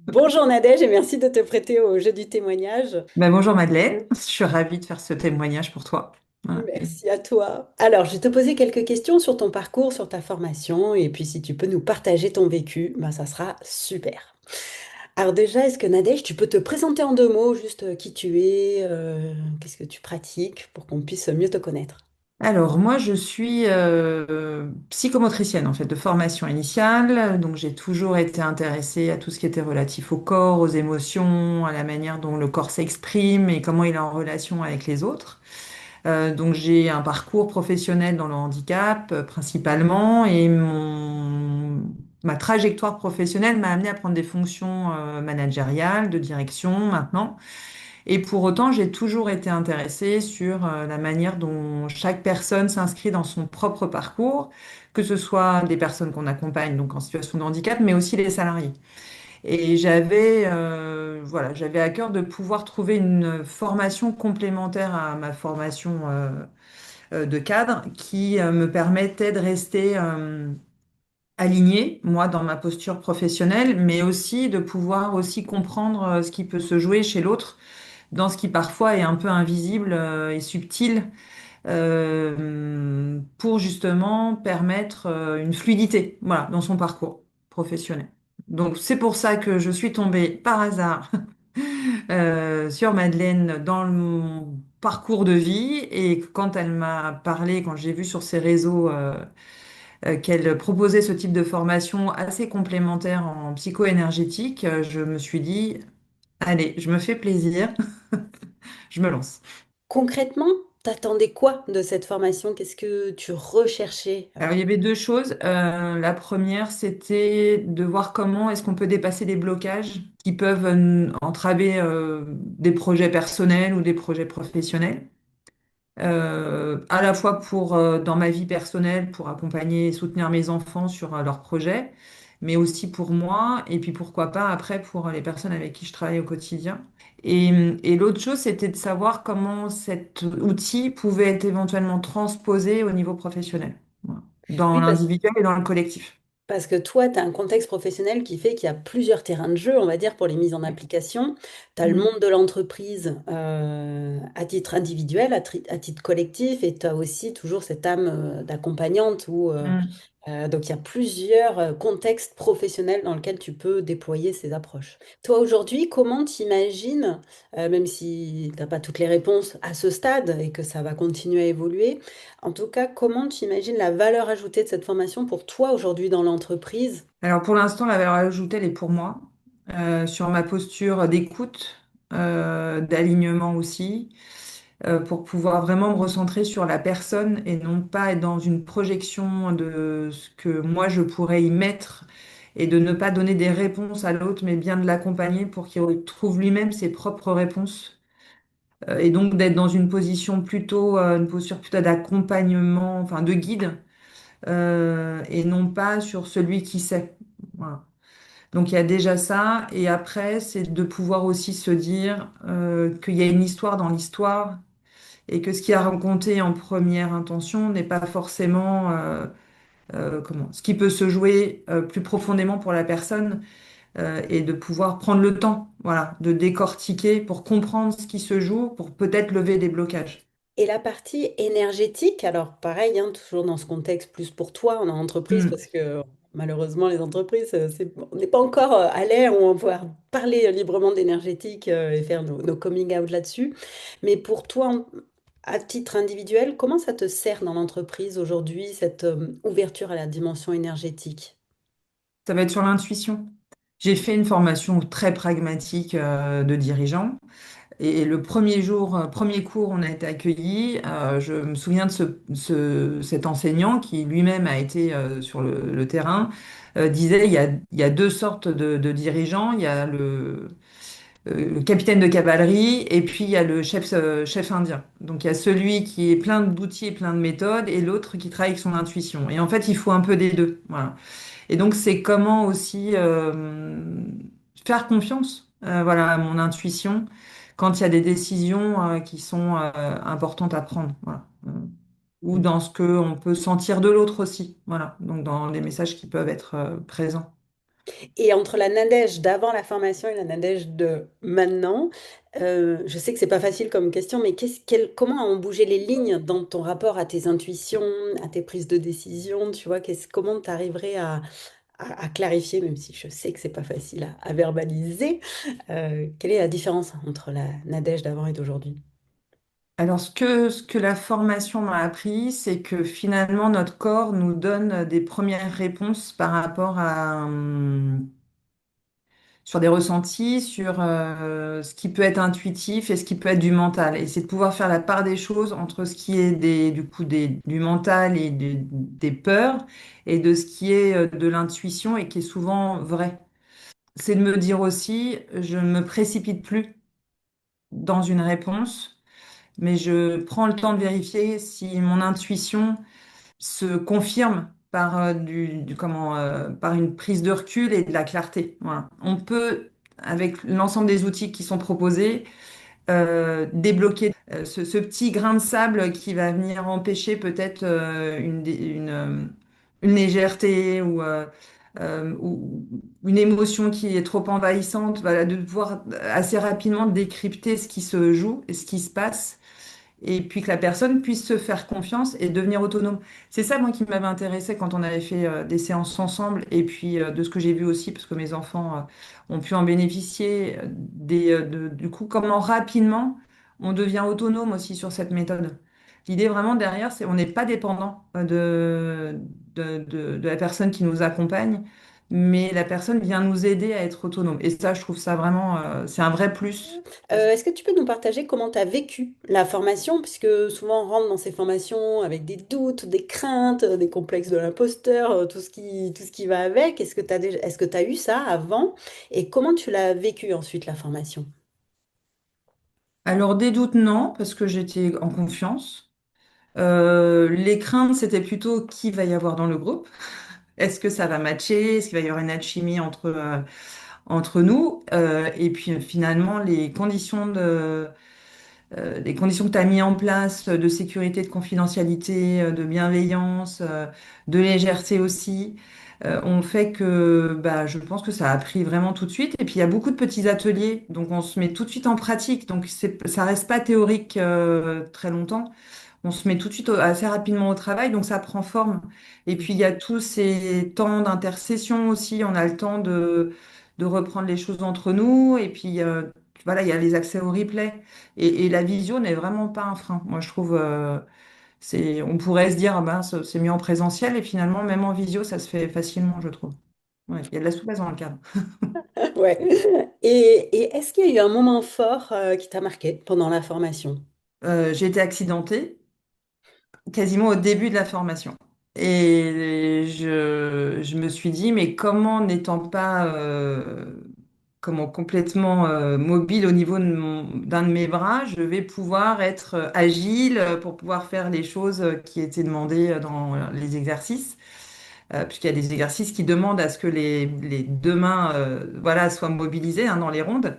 Bonjour Nadège et merci de te prêter au jeu du témoignage. Bonjour Madeleine, je suis ravie de faire ce témoignage pour toi. Voilà. Merci à toi. Alors, je vais te poser quelques questions sur ton parcours, sur ta formation, et puis si tu peux nous partager ton vécu, ben, ça sera super. Alors déjà, est-ce que Nadège, tu peux te présenter en deux mots, juste qui tu es, qu'est-ce que tu pratiques, pour qu'on puisse mieux te connaître? Alors moi je suis psychomotricienne en fait de formation initiale, donc j'ai toujours été intéressée à tout ce qui était relatif au corps, aux émotions, à la manière dont le corps s'exprime et comment il est en relation avec les autres. Donc j'ai un parcours professionnel dans le handicap principalement et ma trajectoire professionnelle m'a amenée à prendre des fonctions managériales, de direction maintenant. Et pour autant, j'ai toujours été intéressée sur la manière dont chaque personne s'inscrit dans son propre parcours, que ce soit des personnes qu'on accompagne donc en situation de handicap, mais aussi les salariés. Et j'avais à cœur de pouvoir trouver une formation complémentaire à ma formation de cadre qui me permettait de rester alignée, moi, dans ma posture professionnelle, mais aussi de pouvoir aussi comprendre ce qui peut se jouer chez l'autre dans ce qui parfois est un peu invisible et subtil pour justement permettre une fluidité, voilà, dans son parcours professionnel. Donc c'est pour ça que je suis tombée par hasard sur Madeleine dans mon parcours de vie et quand elle m'a parlé, quand j'ai vu sur ses réseaux qu'elle proposait ce type de formation assez complémentaire en psycho-énergétique, je me suis dit, allez, je me fais plaisir, je me lance. Concrètement, t'attendais quoi de cette formation? Qu'est-ce que tu recherchais? Alors, il y avait deux choses. La première, c'était de voir comment est-ce qu'on peut dépasser des blocages qui peuvent entraver des projets personnels ou des projets professionnels. À la fois pour, dans ma vie personnelle, pour accompagner et soutenir mes enfants sur leurs projets, mais aussi pour moi, et puis pourquoi pas après pour les personnes avec qui je travaille au quotidien. Et l'autre chose, c'était de savoir comment cet outil pouvait être éventuellement transposé au niveau professionnel, voilà, dans Oui, l'individuel et dans le collectif. parce que toi, tu as un contexte professionnel qui fait qu'il y a plusieurs terrains de jeu, on va dire, pour les mises en application. Tu as le Mm. monde de l'entreprise à titre individuel, à titre collectif, et tu as aussi toujours cette âme d'accompagnante Mm. donc il y a plusieurs contextes professionnels dans lesquels tu peux déployer ces approches. Toi, aujourd'hui, comment t'imagines, même si tu n'as pas toutes les réponses à ce stade et que ça va continuer à évoluer, en tout cas, comment tu imagines la valeur ajoutée de cette formation pour toi aujourd'hui dans l'entreprise? Alors pour l'instant, la valeur ajoutée, elle est pour moi, sur ma posture d'écoute, d'alignement aussi, pour pouvoir vraiment me recentrer sur la personne et non pas être dans une projection de ce que moi je pourrais y mettre et de ne pas donner des réponses à l'autre, mais bien de l'accompagner pour qu'il trouve lui-même ses propres réponses. Et donc d'être dans une position plutôt, une posture plutôt d'accompagnement, enfin de guide, et non pas sur celui qui sait. Voilà. Donc il y a déjà ça, et après, c'est de pouvoir aussi se dire qu'il y a une histoire dans l'histoire et que ce qui a raconté en première intention n'est pas forcément ce qui peut se jouer plus profondément pour la personne et de pouvoir prendre le temps, voilà, de décortiquer pour comprendre ce qui se joue, pour peut-être lever des blocages. Et la partie énergétique, alors pareil, hein, toujours dans ce contexte plus pour toi en entreprise, Mm. parce que malheureusement les entreprises, on n'est pas encore à l'ère où on va pouvoir parler librement d'énergétique et faire nos coming out là-dessus. Mais pour toi, à titre individuel, comment ça te sert dans l'entreprise aujourd'hui, cette ouverture à la dimension énergétique? Ça va être sur l'intuition. J'ai fait une formation très pragmatique de dirigeant. Et le premier jour, premier cours, on a été accueillis. Je me souviens de cet enseignant qui lui-même a été sur le terrain, disait il y a deux sortes de dirigeants. Il y a le capitaine de cavalerie et puis il y a le chef indien. Donc il y a celui qui est plein d'outils et plein de méthodes et l'autre qui travaille avec son intuition. Et en fait, il faut un peu des deux. Voilà. Et donc c'est comment aussi faire confiance, voilà, à mon intuition quand il y a des décisions qui sont importantes à prendre, voilà. Ou dans ce que on peut sentir de l'autre aussi, voilà. Donc dans les messages qui peuvent être présents. Et entre la Nadège d'avant la formation et la Nadège de maintenant, je sais que c'est pas facile comme question, mais comment ont bougé les lignes dans ton rapport à tes intuitions, à tes prises de décision, tu vois, comment tu arriverais à clarifier, même si je sais que c'est pas facile à verbaliser, quelle est la différence entre la Nadège d'avant et d'aujourd'hui? Alors, ce que la formation m'a appris, c'est que finalement, notre corps nous donne des premières réponses par rapport sur des ressentis, sur ce qui peut être intuitif et ce qui peut être du mental. Et c'est de pouvoir faire la part des choses entre ce qui est du coup, du mental et des peurs et de ce qui est de l'intuition et qui est souvent vrai. C'est de me dire aussi, je ne me précipite plus dans une réponse, mais je prends le temps de vérifier si mon intuition se confirme par par une prise de recul et de la clarté. Voilà. On peut, avec l'ensemble des outils qui sont proposés, débloquer ce petit grain de sable qui va venir empêcher peut-être une légèreté ou une émotion qui est trop envahissante, voilà, de pouvoir assez rapidement décrypter ce qui se joue et ce qui se passe et puis que la personne puisse se faire confiance et devenir autonome. C'est ça, moi, qui m'avait intéressé quand on avait fait des séances ensemble, et puis de ce que j'ai vu aussi, parce que mes enfants ont pu en bénéficier, du coup, comment rapidement on devient autonome aussi sur cette méthode. L'idée vraiment derrière, c'est on n'est pas dépendant de la personne qui nous accompagne, mais la personne vient nous aider à être autonome. Et ça, je trouve ça vraiment, c'est un vrai plus. Est-ce que tu peux nous partager comment tu as vécu la formation, puisque souvent on rentre dans ces formations avec des doutes, des craintes, des complexes de l'imposteur, tout ce qui va avec. Est-ce que tu as eu ça avant et comment tu l'as vécu ensuite la formation? Alors, des doutes, non, parce que j'étais en confiance. Les craintes, c'était plutôt qui va y avoir dans le groupe. Est-ce que ça va matcher? Est-ce qu'il va y avoir une alchimie entre nous? Et puis finalement, les conditions que tu as mis en place de sécurité, de confidentialité, de bienveillance, de légèreté aussi, ont fait que bah, je pense que ça a pris vraiment tout de suite. Et puis il y a beaucoup de petits ateliers, donc on se met tout de suite en pratique. Donc ça reste pas théorique très longtemps. On se met tout de suite assez rapidement au travail, donc ça prend forme. Et puis il y a tous ces temps d'intercession aussi. On a le temps de reprendre les choses entre nous. Et puis voilà, il y a les accès au replay. Et la visio n'est vraiment pas un frein. Moi, je trouve, on pourrait se dire, ah ben, c'est mieux en présentiel, et finalement, même en visio, ça se fait facilement, je trouve. Ouais, il y a de la souplesse dans le cadre. Ouais. Et est-ce qu'il y a eu un moment fort qui t'a marqué pendant la formation? J'ai été accidentée quasiment au début de la formation. Et je me suis dit, mais comment n'étant pas comment complètement mobile au niveau d'un de mes bras, je vais pouvoir être agile pour pouvoir faire les choses qui étaient demandées dans les exercices, puisqu'il y a des exercices qui demandent à ce que les deux mains voilà, soient mobilisées dans les rondes.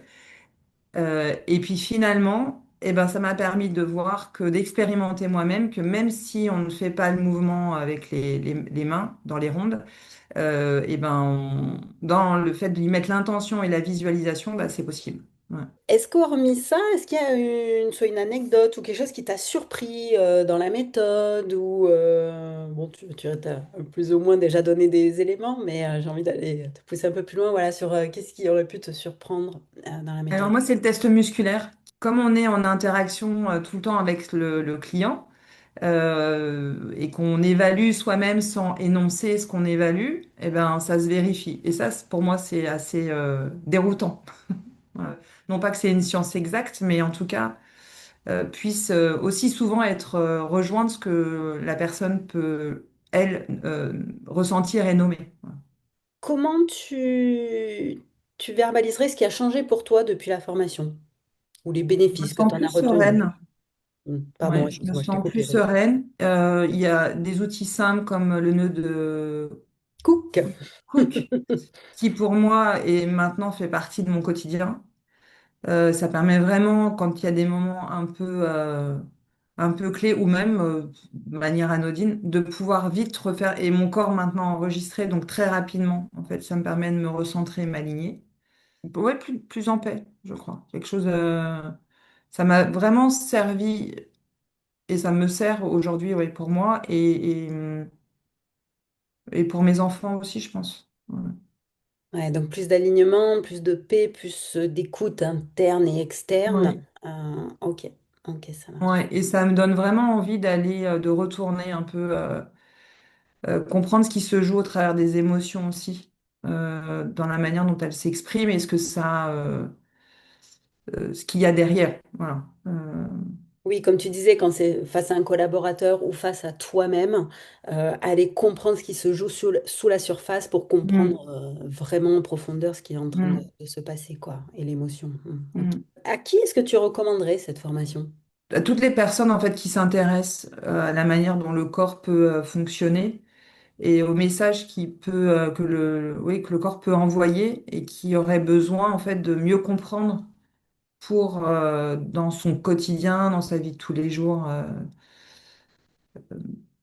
Et puis finalement, eh ben, ça m'a permis de voir que d'expérimenter moi-même que même si on ne fait pas le mouvement avec les mains dans les rondes, eh ben, dans le fait d'y mettre l'intention et la visualisation, bah, c'est possible. Ouais. Est-ce qu'hormis ça, est-ce qu'il y a soit une anecdote ou quelque chose qui t'a surpris dans la méthode ou bon, tu as plus ou moins déjà donné des éléments, mais j'ai envie d'aller te pousser un peu plus loin, voilà, sur qu'est-ce qui aurait pu te surprendre dans la Alors méthode. moi, c'est le test musculaire. Comme on est en interaction tout le temps avec le client et qu'on évalue soi-même sans énoncer ce qu'on évalue, eh ben, ça se vérifie. Et ça, pour moi, c'est assez déroutant. Non pas que c'est une science exacte, mais en tout cas, puisse aussi souvent être rejoindre ce que la personne peut, elle, ressentir et nommer. Comment tu verbaliserais ce qui a changé pour toi depuis la formation ou les Je me bénéfices que tu sens en as plus retenus? sereine. Pardon, Ouais, je me excuse-moi, je t'ai sens plus coupé, vas-y. sereine. Il y a des outils simples comme le nœud de Cook. Cook, qui pour moi et maintenant fait partie de mon quotidien. Ça permet vraiment, quand il y a des moments un peu un peu clé, ou même de manière anodine, de pouvoir vite refaire, et mon corps maintenant enregistré, donc très rapidement, en fait, ça me permet de me recentrer et m'aligner. Ouais, plus en paix, je crois. Quelque chose, ça m'a vraiment servi, et ça me sert aujourd'hui, ouais, pour moi, et pour mes enfants aussi, je pense. Ouais. Ouais, donc plus d'alignement, plus de paix, plus d'écoute interne et externe. Ouais. Ok, ok, ça marche. Ouais, et ça me donne vraiment envie d'aller, de retourner un peu, comprendre ce qui se joue au travers des émotions aussi, dans la manière dont elles s'expriment et ce qu'il y a derrière. Voilà. Oui, comme tu disais, quand c'est face à un collaborateur ou face à toi-même, aller comprendre ce qui se joue sous la surface pour Mm, comprendre vraiment en profondeur ce qui est en train mm, de se passer, quoi, et l'émotion. Ok. mm. À qui est-ce que tu recommanderais cette formation? À toutes les personnes en fait qui s'intéressent à la manière dont le corps peut fonctionner et au message que le corps peut envoyer et qui auraient besoin en fait de mieux comprendre pour dans son quotidien, dans sa vie de tous les jours,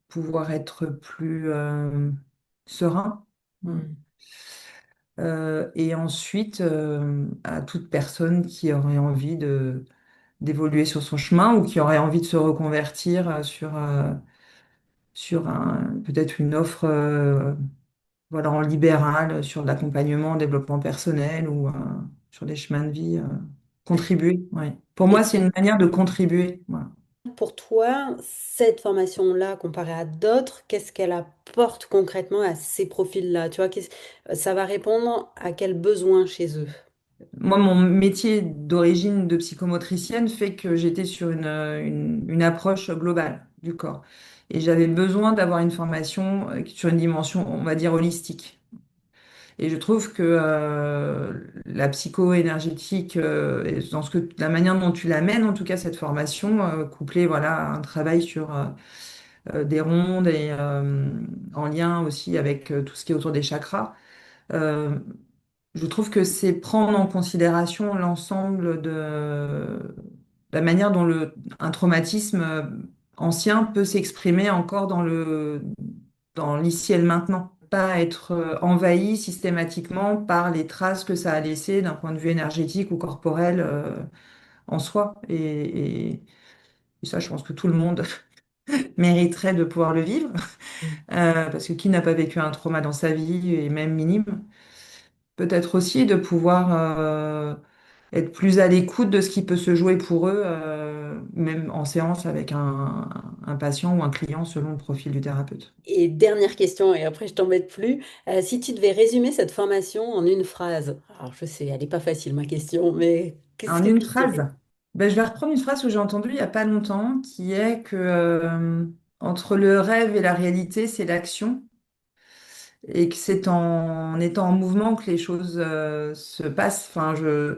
pouvoir être plus serein. Voilà. Hmm. Et ensuite, à toute personne qui aurait envie d'évoluer sur son chemin ou qui aurait envie de se reconvertir sur peut-être une offre voilà, en libéral, sur de l'accompagnement, en développement personnel ou sur des chemins de vie. Contribuer, oui. Pour moi, Et c'est une manière de contribuer. Voilà. pour toi, cette formation-là, comparée à d'autres, qu'est-ce qu'elle apporte concrètement à ces profils-là? Tu vois, ça va répondre à quels besoins chez eux? Moi, mon métier d'origine de psychomotricienne fait que j'étais sur une approche globale du corps. Et j'avais besoin d'avoir une formation sur une dimension, on va dire, holistique. Et je trouve que la psycho-énergétique, et dans la manière dont tu l'amènes, en tout cas cette formation, couplée voilà, à un travail sur des rondes et en lien aussi avec tout ce qui est autour des chakras, euh, je trouve que c'est prendre en considération l'ensemble de la manière dont un traumatisme ancien peut s'exprimer encore dans l'ici et le maintenant. Pas être envahi systématiquement par les traces que ça a laissées d'un point de vue énergétique ou corporel en soi. Et ça, je pense que tout le monde mériterait de pouvoir le vivre, parce que qui n'a pas vécu un trauma dans sa vie, et même minime, peut-être aussi de pouvoir être plus à l'écoute de ce qui peut se jouer pour eux, même en séance avec un patient ou un client selon le profil du thérapeute. Et dernière question, et après je t'embête plus. Si tu devais résumer cette formation en une phrase, alors je sais, elle n'est pas facile ma question, mais qu'est-ce En que une tu phrase, dirais? ben, je vais reprendre une phrase que j'ai entendue il n'y a pas longtemps, qui est que entre le rêve et la réalité, c'est l'action, et que c'est en étant en mouvement que les choses se passent. Enfin, que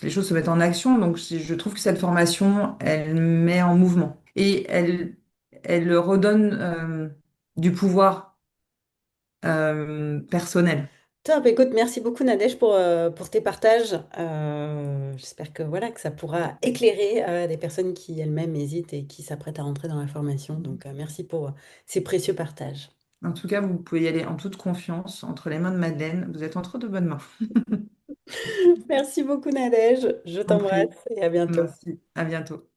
les choses se mettent en action. Donc, je trouve que cette formation, elle met en mouvement et elle redonne du pouvoir personnel. Top, écoute, merci beaucoup Nadège pour tes partages. J'espère que voilà que ça pourra éclairer des personnes qui elles-mêmes hésitent et qui s'apprêtent à rentrer dans la formation. Donc merci pour ces précieux partages. En tout cas, vous pouvez y aller en toute confiance entre les mains de Madeleine. Vous êtes entre de bonnes mains. Merci beaucoup Nadège, je En prie. t'embrasse et à bientôt. Merci. À bientôt.